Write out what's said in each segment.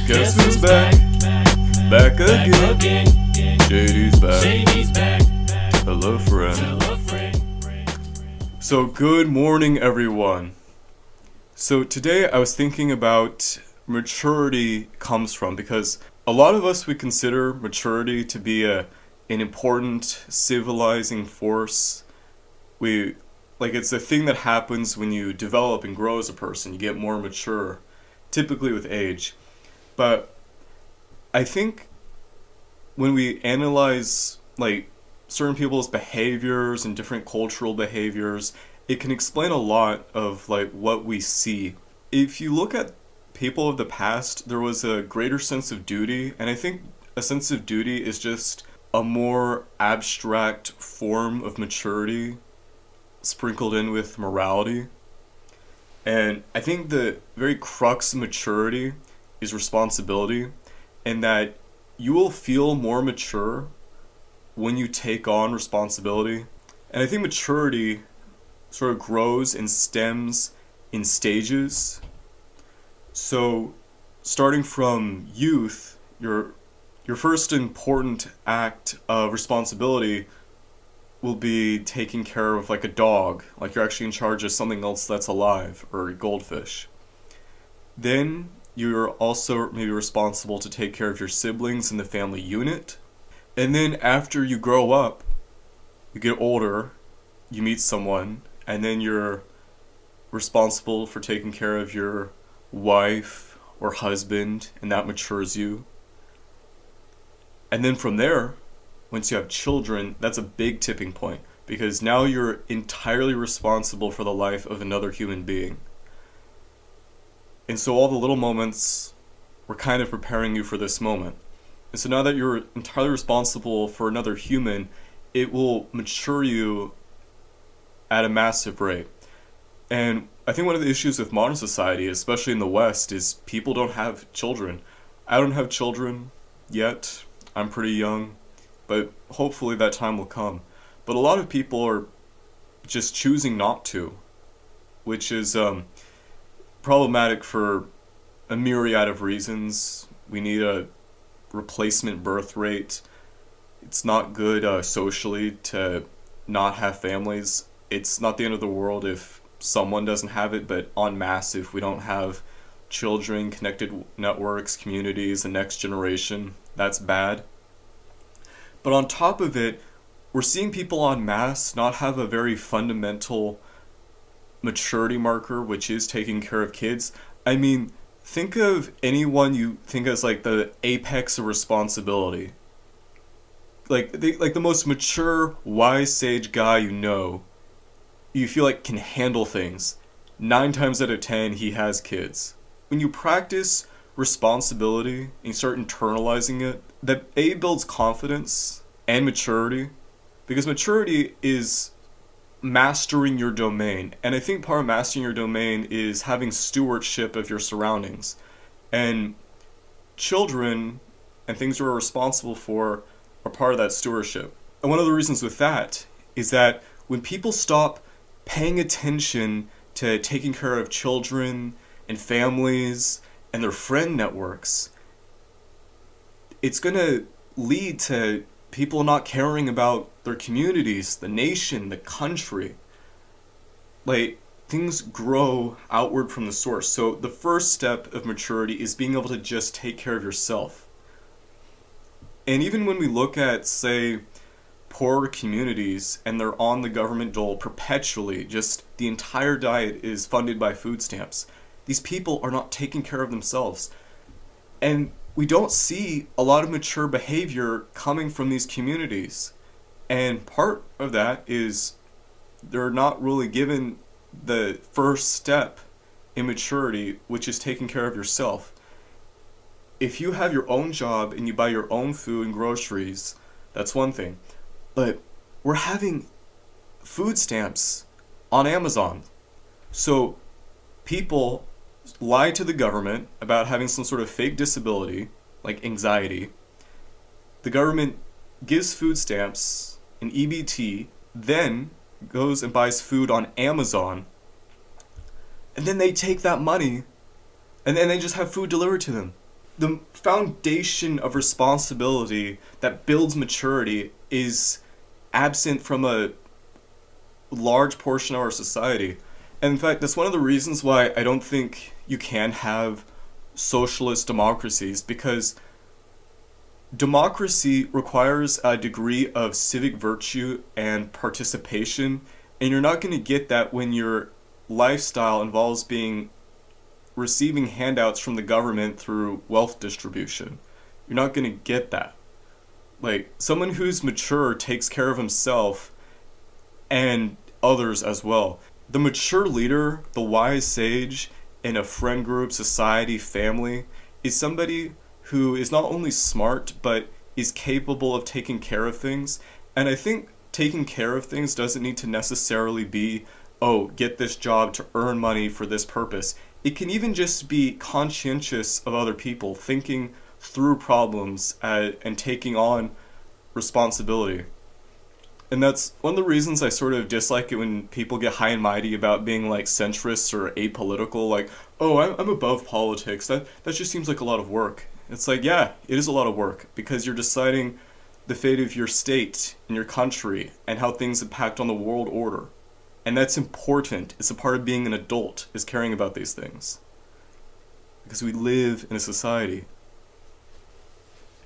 Guess who's back? Back again. JD's back. Hello, friend. So, good morning, everyone. So, today I was thinking about maturity comes from, because a lot of us would consider maturity to be an important civilizing force. It's a thing that happens when you develop and grow as a person. You get more mature, typically with age. But I think when we analyze certain people's behaviors and different cultural behaviors, it can explain a lot of what we see. If you look at people of the past, there was a greater sense of duty, and I think a sense of duty is just a more abstract form of maturity sprinkled in with morality. And I think the very crux of maturity is responsibility, and that you will feel more mature when you take on responsibility. And I think maturity sort of grows and stems in stages. So starting from youth, your first important act of responsibility will be taking care of a dog, like you're actually in charge of something else that's alive, or a goldfish. Then you're also maybe responsible to take care of your siblings in the family unit. And then after you grow up, you get older, you meet someone, and then you're responsible for taking care of your wife or husband, and that matures you. And then from there, once you have children, that's a big tipping point, because now you're entirely responsible for the life of another human being. And so all the little moments were kind of preparing you for this moment. And so now that you're entirely responsible for another human, it will mature you at a massive rate. And I think one of the issues with modern society, especially in the West, is people don't have children. I don't have children yet. I'm pretty young, but hopefully that time will come. But a lot of people are just choosing not to, which is problematic for a myriad of reasons. We need a replacement birth rate. It's not good socially to not have families. It's not the end of the world if someone doesn't have it, but en masse, if we don't have children, connected networks, communities, the next generation, that's bad. But on top of it, we're seeing people en masse not have a very fundamental maturity marker, which is taking care of kids. I mean, think of anyone you think as the apex of responsibility. The most mature, wise, sage guy you feel can handle things. 9 times out of 10, he has kids. When you practice responsibility and you start internalizing it, that builds confidence and maturity, because maturity is mastering your domain. And I think part of mastering your domain is having stewardship of your surroundings. And children and things we're responsible for are part of that stewardship. And one of the reasons with that is that when people stop paying attention to taking care of children and families and their friend networks, it's going to lead to people not caring about their communities, the nation, the country. Things grow outward from the source. So the first step of maturity is being able to just take care of yourself. And even when we look at, say, poor communities and they're on the government dole perpetually, just the entire diet is funded by food stamps, these people are not taking care of themselves. And we don't see a lot of mature behavior coming from these communities. And part of that is they're not really given the first step in maturity, which is taking care of yourself. If you have your own job and you buy your own food and groceries, that's one thing. But we're having food stamps on Amazon. So people lie to the government about having some sort of fake disability, like anxiety. The government gives food stamps and EBT, then goes and buys food on Amazon, and then they take that money and then they just have food delivered to them. the foundation of responsibility that builds maturity is absent from a large portion of our society. And in fact, that's one of the reasons why I don't think you can have socialist democracies, because democracy requires a degree of civic virtue and participation, and you're not going to get that when your lifestyle involves receiving handouts from the government through wealth distribution. You're not going to get that. Like, someone who's mature takes care of himself and others as well. The mature leader, the wise sage in a friend group, society, family, is somebody who is not only smart, but is capable of taking care of things. And I think taking care of things doesn't need to necessarily be, oh, get this job to earn money for this purpose. It can even just be conscientious of other people, thinking through problems and taking on responsibility. And that's one of the reasons I sort of dislike it when people get high and mighty about being like centrists or apolitical, like, oh, I'm above politics. That just seems like a lot of work. It's like, yeah, it is a lot of work, because you're deciding the fate of your state and your country and how things impact on the world order. And that's important. It's a part of being an adult, is caring about these things. Because we live in a society.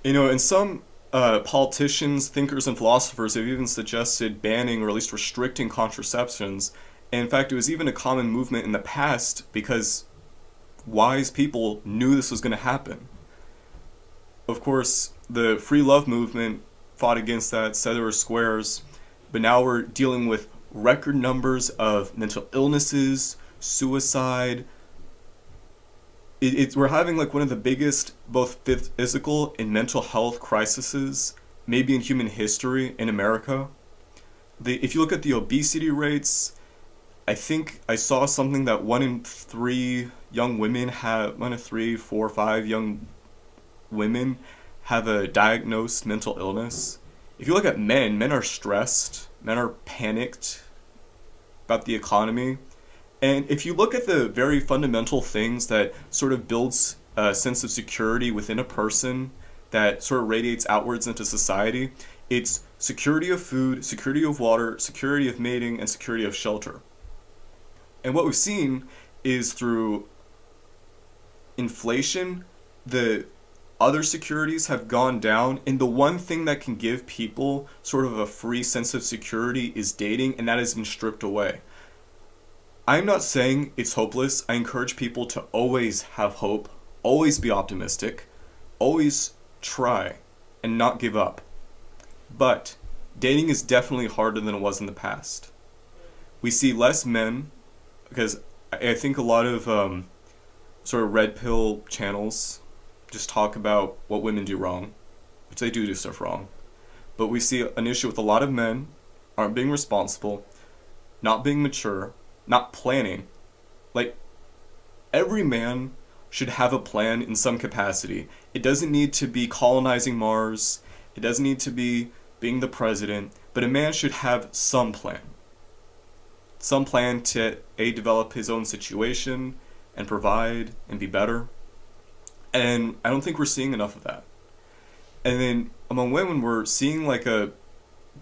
And some politicians, thinkers, and philosophers have even suggested banning or at least restricting contraceptions. And in fact, it was even a common movement in the past because wise people knew this was going to happen. Of course, the free love movement fought against that, said there were squares, but now we're dealing with record numbers of mental illnesses, suicide. We're having like one of the biggest both physical and mental health crises maybe in human history in America. If you look at the obesity rates, I think I saw something that 1 in 3 young women have, 1 in 3, 4, 5 young women have a diagnosed mental illness. If you look at men are stressed, men are panicked about the economy. And if you look at the very fundamental things that sort of builds a sense of security within a person that sort of radiates outwards into society, it's security of food, security of water, security of mating, and security of shelter. And what we've seen is through inflation, the other securities have gone down, and the one thing that can give people sort of a free sense of security is dating, and that has been stripped away. I'm not saying it's hopeless. I encourage people to always have hope, always be optimistic, always try, and not give up. But dating is definitely harder than it was in the past. We see less men, because I think a lot of sort of red pill channels just talk about what women do wrong, which they do stuff wrong. But we see an issue with a lot of men aren't being responsible, not being mature, not planning. Like, every man should have a plan in some capacity. It doesn't need to be colonizing Mars. It doesn't need to be being the president. But a man should have some plan. Some plan to, develop his own situation and provide and be better. And I don't think we're seeing enough of that. And then among women, we're seeing like a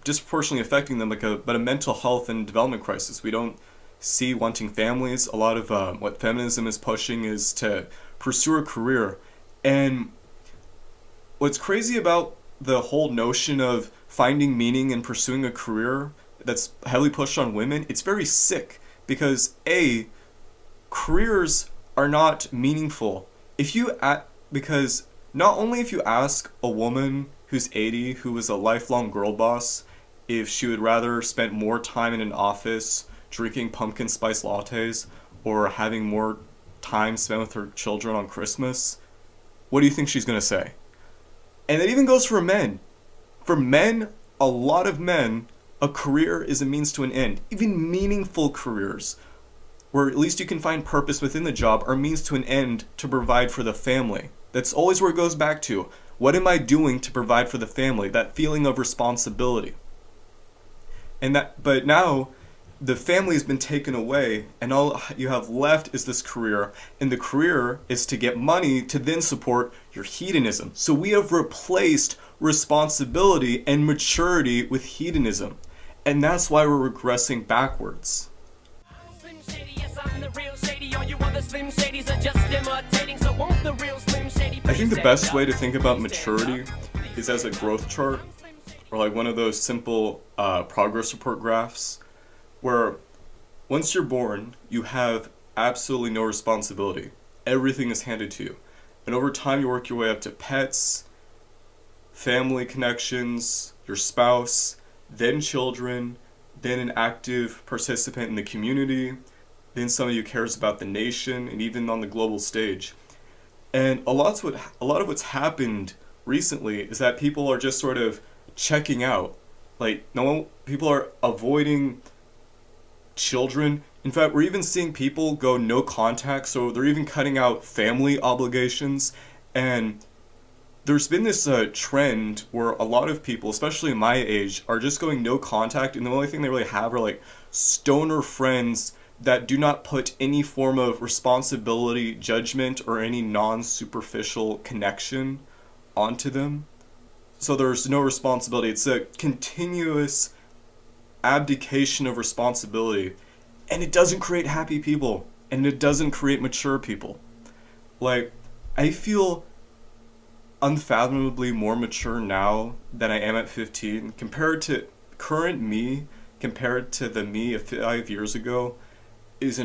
disproportionately affecting them, but a mental health and development crisis. We don't see wanting families. A lot of what feminism is pushing is to pursue a career. And what's crazy about the whole notion of finding meaning and pursuing a career that's heavily pushed on women, it's very sick, because careers are not meaningful. Because not only if you ask a woman who's 80, who is a lifelong girl boss, if she would rather spend more time in an office drinking pumpkin spice lattes or having more time spent with her children on Christmas, what do you think she's going to say? And that even goes for men. For men, a lot of men, a career is a means to an end. Even meaningful careers, where at least you can find purpose within the job, are means to an end to provide for the family. That's always where it goes back to. What am I doing to provide for the family? That feeling of responsibility. But now, the family has been taken away, and all you have left is this career, and the career is to get money to then support your hedonism. So we have replaced responsibility and maturity with hedonism, and that's why we're regressing backwards. I think the best way to think about maturity is as a growth chart, or like one of those simple progress report graphs, where once you're born, you have absolutely no responsibility. Everything is handed to you. And over time, you work your way up to pets, family connections, your spouse, then children, then an active participant in the community, then somebody who cares about the nation, and even on the global stage. And a lot of what's happened recently is that people are just sort of checking out. Like, people are avoiding children. In fact, we're even seeing people go no contact, so they're even cutting out family obligations. And there's been this trend where a lot of people, especially my age, are just going no contact, and the only thing they really have are like stoner friends that do not put any form of responsibility, judgment, or any non-superficial connection onto them. So there's no responsibility. It's a continuous abdication of responsibility, and it doesn't create happy people, and it doesn't create mature people. Like, I feel unfathomably more mature now than I am at 15 compared to current me, compared to the me of 5 years ago. Is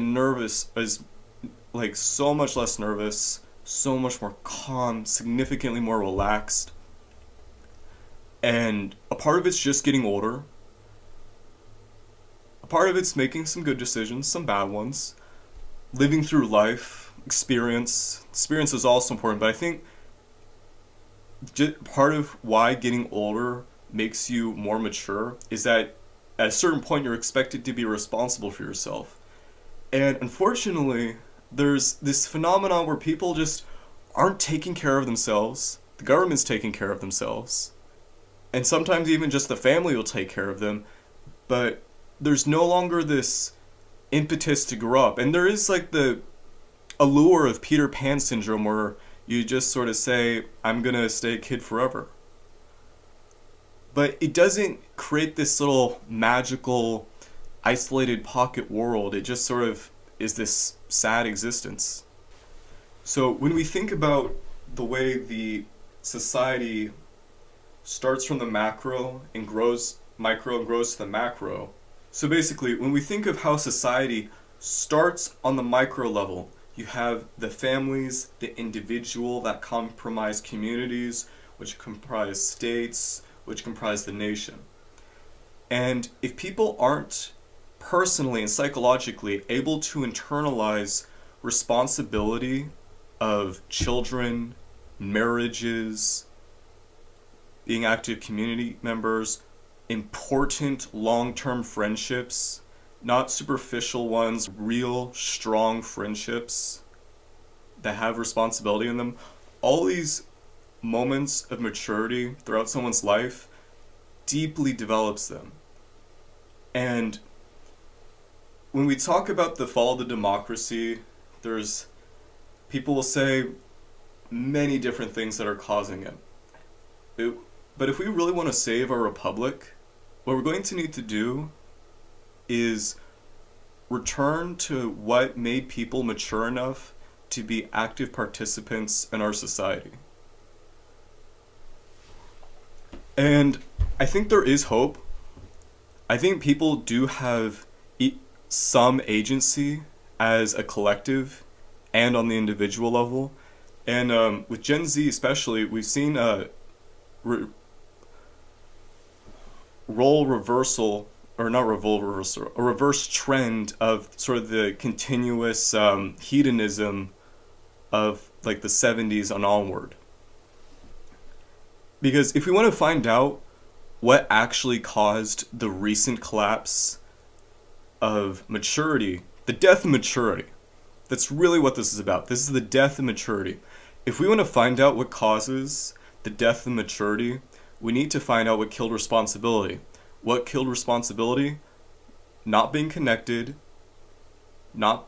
like so much less nervous, so much more calm, significantly more relaxed. And a part of it's just getting older. A part of it's making some good decisions, some bad ones. Living through life, experience. Experience is also important, but I think part of why getting older makes you more mature is that at a certain point you're expected to be responsible for yourself. And unfortunately, there's this phenomenon where people just aren't taking care of themselves. The government's taking care of themselves. And sometimes even just the family will take care of them. But there's no longer this impetus to grow up. And there is like the allure of Peter Pan syndrome where you just sort of say, I'm going to stay a kid forever. But it doesn't create this little magical isolated pocket world. It just sort of is this sad existence. So when we think about the way the society starts from the macro and grows micro and grows to the macro. So basically, when we think of how society starts on the micro level, you have the families, the individual that comprise communities, which comprise states, which comprise the nation. And if people aren't personally and psychologically able to internalize responsibility of children, marriages, being active community members, important long-term friendships, not superficial ones, real strong friendships that have responsibility in them, all these moments of maturity throughout someone's life deeply develops them. And when we talk about the fall of the democracy, there's people will say many different things that are causing it. But if we really want to save our republic, what we're going to need to do is return to what made people mature enough to be active participants in our society. And I think there is hope. I think people do have some agency as a collective and on the individual level. And with Gen Z especially, we've seen a role reversal, or not role reversal, a reverse trend of sort of the continuous hedonism of like the 70s and onward. Because if we want to find out what actually caused the recent collapse of maturity, the death of maturity, that's really what this is about. This is the death of maturity. If we want to find out what causes the death of maturity, we need to find out what killed responsibility. What killed responsibility? not being connected, not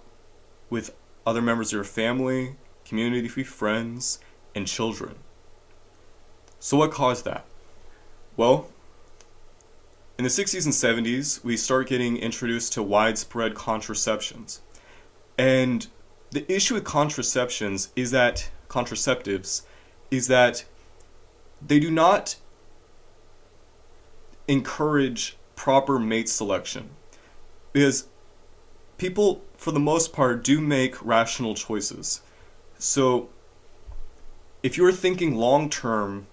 with other members of your family, community, friends, and children. So what caused that? Well, in the 60s and 70s, we start getting introduced to widespread contraceptions. And the issue with contraceptives is that they do not encourage proper mate selection. Because people, for the most part, do make rational choices. So if you're thinking long term,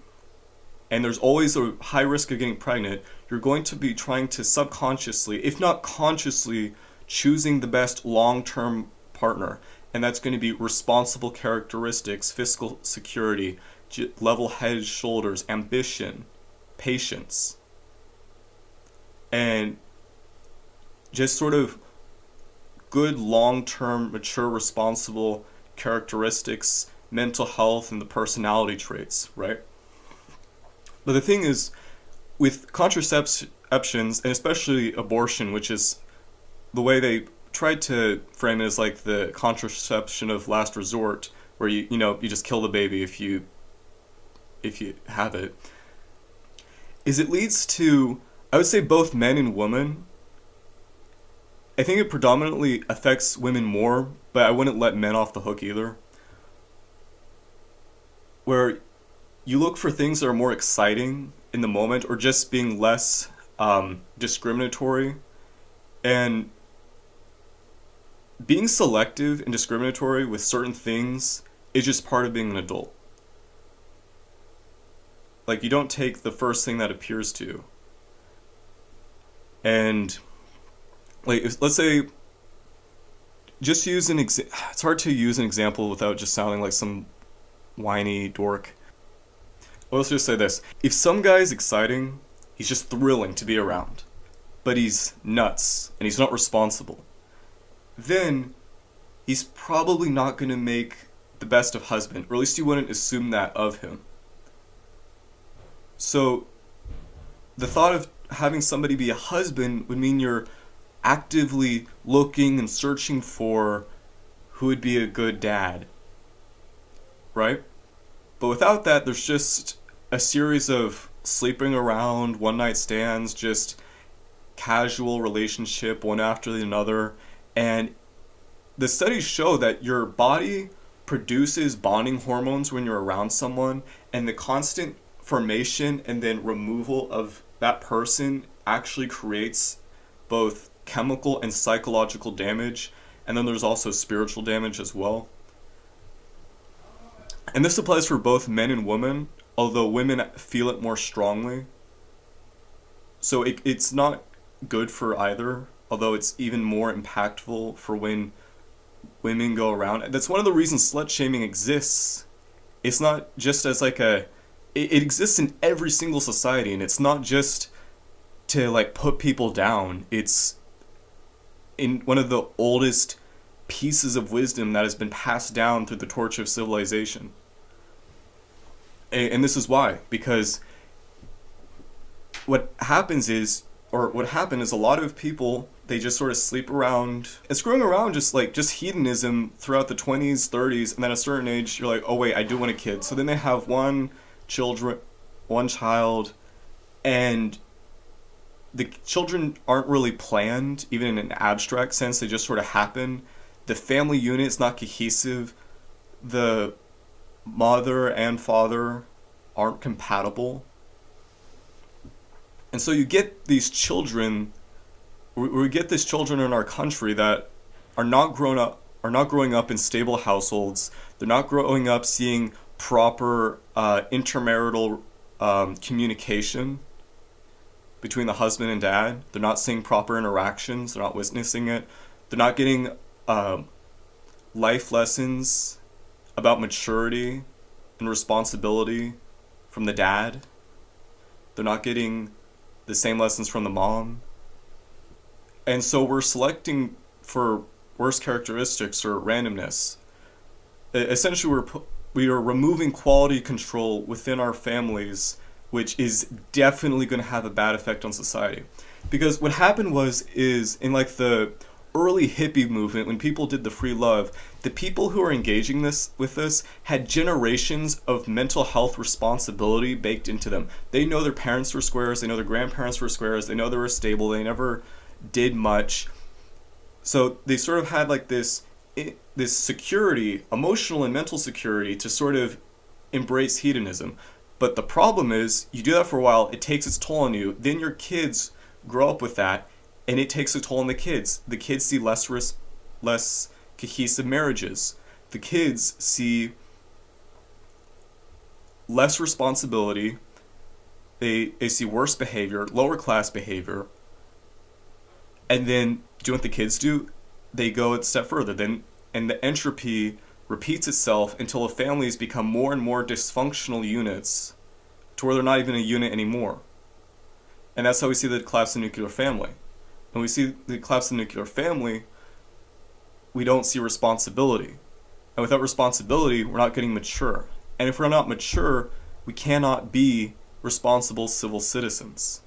and there's always a high risk of getting pregnant, you're going to be trying to subconsciously, if not consciously, choosing the best long-term partner. And that's going to be responsible characteristics, fiscal security, level-headed shoulders, ambition, patience, and just sort of good long-term, mature, responsible characteristics, mental health, and the personality traits, right? But the thing is, with contraceptions, and especially abortion, which is the way they tried to frame it as like the contraception of last resort, where you just kill the baby if you have it, is it leads to, I would say, both men and women. I think it predominantly affects women more, but I wouldn't let men off the hook either. Where you look for things that are more exciting in the moment, or just being less discriminatory. And being selective and discriminatory with certain things is just part of being an adult. Like, you don't take the first thing that appears to you. And like, let's say, just use it's hard to use an example without just sounding like some whiny dork. Well, let's just say this. If some guy's exciting, he's just thrilling to be around, but he's nuts and he's not responsible, then he's probably not going to make the best of husband, or at least you wouldn't assume that of him. So the thought of having somebody be a husband would mean you're actively looking and searching for who would be a good dad, right? But without that, there's just a series of sleeping around, one-night stands, just casual relationship, one after another. And the studies show that your body produces bonding hormones when you're around someone, and the constant formation and then removal of that person actually creates both chemical and psychological damage, and then there's also spiritual damage as well. And this applies for both men and women, although women feel it more strongly. So it's not good for either, although it's even more impactful for when women go around. That's one of the reasons slut shaming exists. It's not just as like it exists in every single society, and it's not just to like put people down. It's in one of the oldest pieces of wisdom that has been passed down through the torch of civilization. And this is why, because what happened is a lot of people, they just sort of sleep around and screwing around, just hedonism throughout the 20s, 30s, and then at a certain age, you're like, oh wait, I do want a kid. So then they have one child, and the children aren't really planned, even in an abstract sense, they just sort of happen. The family unit is not cohesive. The mother and father aren't compatible. And so you get these children, we get these children in our country that are not growing up in stable households. They're not growing up seeing proper intermarital communication between the husband and dad. They're not seeing proper interactions. They're not witnessing it. They're not getting life lessons about maturity and responsibility from the dad. They're not getting the same lessons from the mom. And so we're selecting for worst characteristics or randomness. Essentially, we are removing quality control within our families, which is definitely going to have a bad effect on society. Because what happened is in like the early hippie movement, when people did the free love, the people who are engaging this had generations of mental health responsibility baked into them. They know their parents were squares, they know their grandparents were squares, they know they were stable, they never did much. So they sort of had like this security, emotional and mental security, to sort of embrace hedonism. But the problem is, you do that for a while, it takes its toll on you. Then your kids grow up with that, and it takes a toll on the kids. The kids see less cohesive marriages. The kids see less responsibility. They see worse behavior, lower class behavior. And then, do you know what the kids do? They go a step further. And the entropy repeats itself until the families become more and more dysfunctional units to where they're not even a unit anymore. And that's how we see the collapse of the nuclear family. When we see the collapse of the nuclear family, we don't see responsibility. And without responsibility, we're not getting mature. And if we're not mature, we cannot be responsible civil citizens.